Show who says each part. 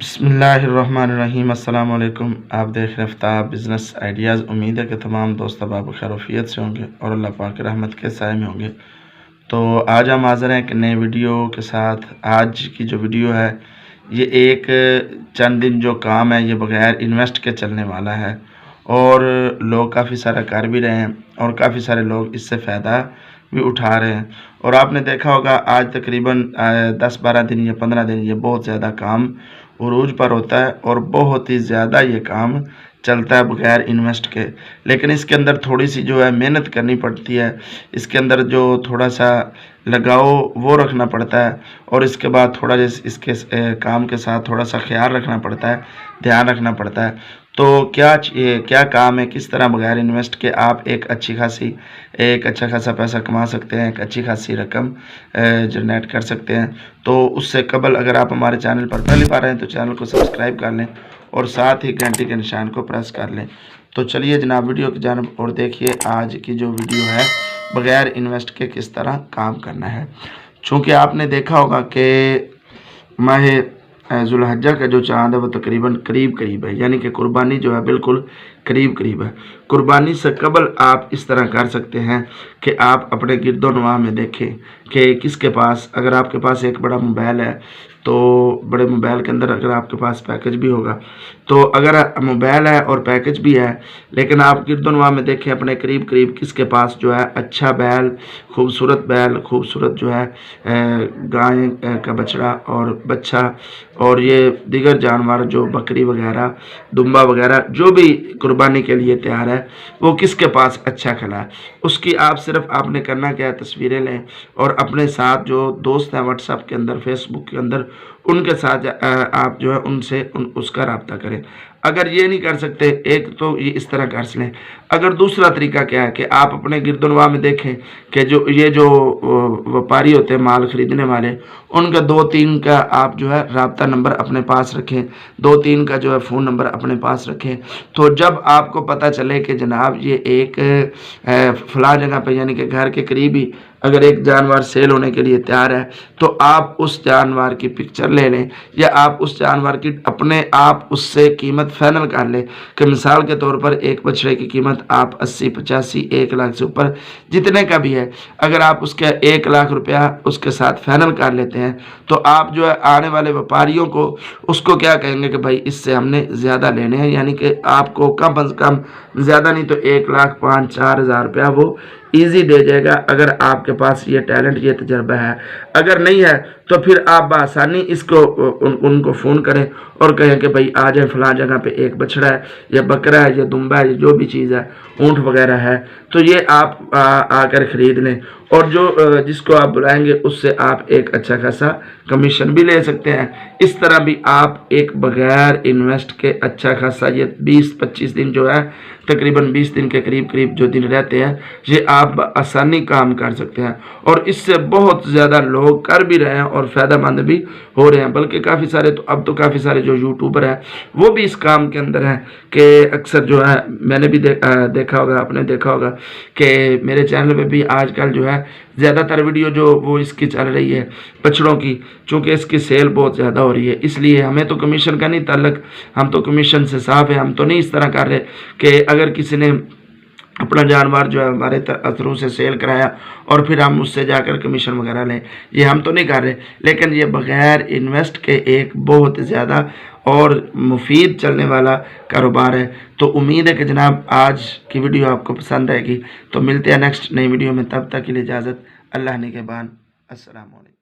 Speaker 1: बिस्मिल्लाहिर्रहमानिर्रहीम। अस्सलाम वालेकुम। आप देख रहे हैं आफ्ताब बिज़नेस आइडियाज़। उम्मीद है कि तमाम दोस्त अब खैरियत से होंगे और अल्लाह पाक की रहमत के साए में होंगे। तो आज हम हाज़िर हैं एक नए वीडियो के साथ। आज की जो वीडियो है ये एक चंद दिन जो काम है ये बग़ैर इन्वेस्ट के चलने वाला है और लोग काफ़ी सारा कर भी रहे हैं और काफ़ी सारे लोग इससे फ़ायदा भी उठा रहे हैं। और आपने देखा होगा आज तकरीबन 10-12 दिन या 15 दिन ये बहुत ज़्यादा काम उरूज पर होता है और बहुत ही ज़्यादा ये काम चलता है बग़ैर इन्वेस्ट के। लेकिन इसके अंदर थोड़ी सी जो है मेहनत करनी पड़ती है, इसके अंदर जो थोड़ा सा लगाओ वो रखना पड़ता है और इसके बाद थोड़ा जैसे इसके काम के साथ थोड़ा सा ख्याल रखना पड़ता है, ध्यान रखना पड़ता है। तो क्या काम है, किस तरह बग़ैर इन्वेस्ट के आप एक अच्छा खासा पैसा कमा सकते हैं, एक अच्छी खासी रकम जनरेट कर सकते हैं। तो उससे कबल अगर आप हमारे चैनल पर पहली बार आए तो चैनल को सब्सक्राइब कर लें और साथ ही घंटी के निशान को प्रेस कर लें। तो चलिए जनाब वीडियो की जानिब और देखिए आज की जो वीडियो है बग़ैर इन्वेस्ट के किस तरह काम करना है। चूँकि आपने देखा होगा कि माह ज़ुल्हिज्जा का जो चाँद है वो तकरीबन करीब है, यानी कि कुर्बानी जो है बिल्कुल करीब है। कुर्बानी से कबल आप इस तरह कर सकते हैं कि आप अपने गिरदोनवाह में देखें कि किसके पास, अगर आपके पास एक बड़ा मोबाइल है तो बड़े मोबाइल के अंदर अगर आपके पास पैकेज भी होगा, तो अगर मोबाइल है और पैकेज भी है लेकिन आप गिरदोनवाह में देखें अपने करीब किसके पास जो है अच्छा बैल, खूबसूरत जो है गाय का बछड़ा और बच्चा और ये दीगर जानवर जो बकरी वगैरह, दुम्बा वगैरह जो भी कुर्बानी के लिए तैयार है वो किसके पास अच्छा खड़ा है, उसकी आप सिर्फ आपने करना क्या है, तस्वीरें लें और अपने साथ जो दोस्त हैं व्हाट्सएप के अंदर, फेसबुक के अंदर, उनके साथ आप जो है उसका रब्ता करें। अगर ये नहीं कर सकते एक तो ये इस तरह कर लें। अगर दूसरा तरीका क्या है कि आप अपने गिरदोनवाह में देखें कि जो व्यापारी होते हैं माल ख़रीदने वाले, उनका 2-3 का आप जो है रब्ता नंबर अपने पास रखें, 2-3 का जो है फ़ोन नंबर अपने पास रखें। तो जब आपको पता चले कि जनाब ये एक फ़लाँ जगह पे यानी कि घर के करीब ही अगर एक जानवर सेल होने के लिए तैयार है तो आप उस जानवर की पिक्चर ले लें या आप उस जानवर की अपने आप उससे कीमत फाइनल कर लें कि मिसाल के तौर पर एक बछड़े की कीमत आप 80-85 1 लाख से ऊपर जितने का भी है, अगर आप उसके 1 लाख रुपया उसके साथ फाइनल कर लेते हैं तो आप जो है आने वाले व्यापारियों को उसको क्या कहेंगे कि भाई इससे हमने ज़्यादा लेने हैं, यानी कि आपको कम अज़ कम ज़्यादा नहीं तो 1,05,000-4 हज़ार रुपया वो ईजी दे जाएगा अगर आपके पास ये टैलेंट, ये तजर्बा है। अगर नहीं है तो फिर आप बआसानी इसको उनको फ़ोन करें और कहें कि भाई आ जाए फ़लाँ जगह पे एक बछड़ा है या बकरा है या दुम्बा है, जो भी चीज़ है, ऊँट वगैरह है, तो ये आप आकर ख़रीद लें और जो जिसको आप बुलाएंगे उससे आप एक अच्छा खासा कमीशन भी ले सकते हैं। इस तरह भी आप एक बग़ैर इन्वेस्ट के अच्छा खासा ये 20-25 दिन जो है तकरीबन 20 दिन के करीब जो दिन रहते हैं ये आप आसानी काम कर सकते हैं और इससे बहुत ज़्यादा लोग कर भी रहे हैं और फ़ायदेमंद भी हो रहे हैं। बल्कि काफ़ी सारे तो अब तो काफ़ी सारे जो यूट्यूबर हैं वो भी इस काम के अंदर हैं कि अक्सर जो है मैंने भी देखा होगा, आपने देखा होगा कि मेरे चैनल पे भी आजकल जो है ज़्यादातर वीडियो जो वो इसकी चल रही है बछड़ों की, चूँकि इसकी सेल बहुत ज़्यादा हो रही है, इसलिए हमें तो कमीशन का नहीं ताल्लुक, हम तो कमीशन से साफ है। हम तो नहीं इस तरह कर रहे कि अगर किसी ने अपना जानवर जो है हमारे थ्रू से सेल कराया और फिर हम उससे जाकर कमीशन वगैरह लें, ये हम तो नहीं कर रहे। लेकिन ये बग़ैर इन्वेस्ट के एक बहुत ज़्यादा और मुफीद चलने वाला कारोबार है। तो उम्मीद है कि जनाब आज की वीडियो आपको पसंद आएगी। तो मिलते हैं नेक्स्ट नई वीडियो में, तब तक के लिए इजाज़त। अल्लाह निगहबान। अस्सलाम वालेकुम।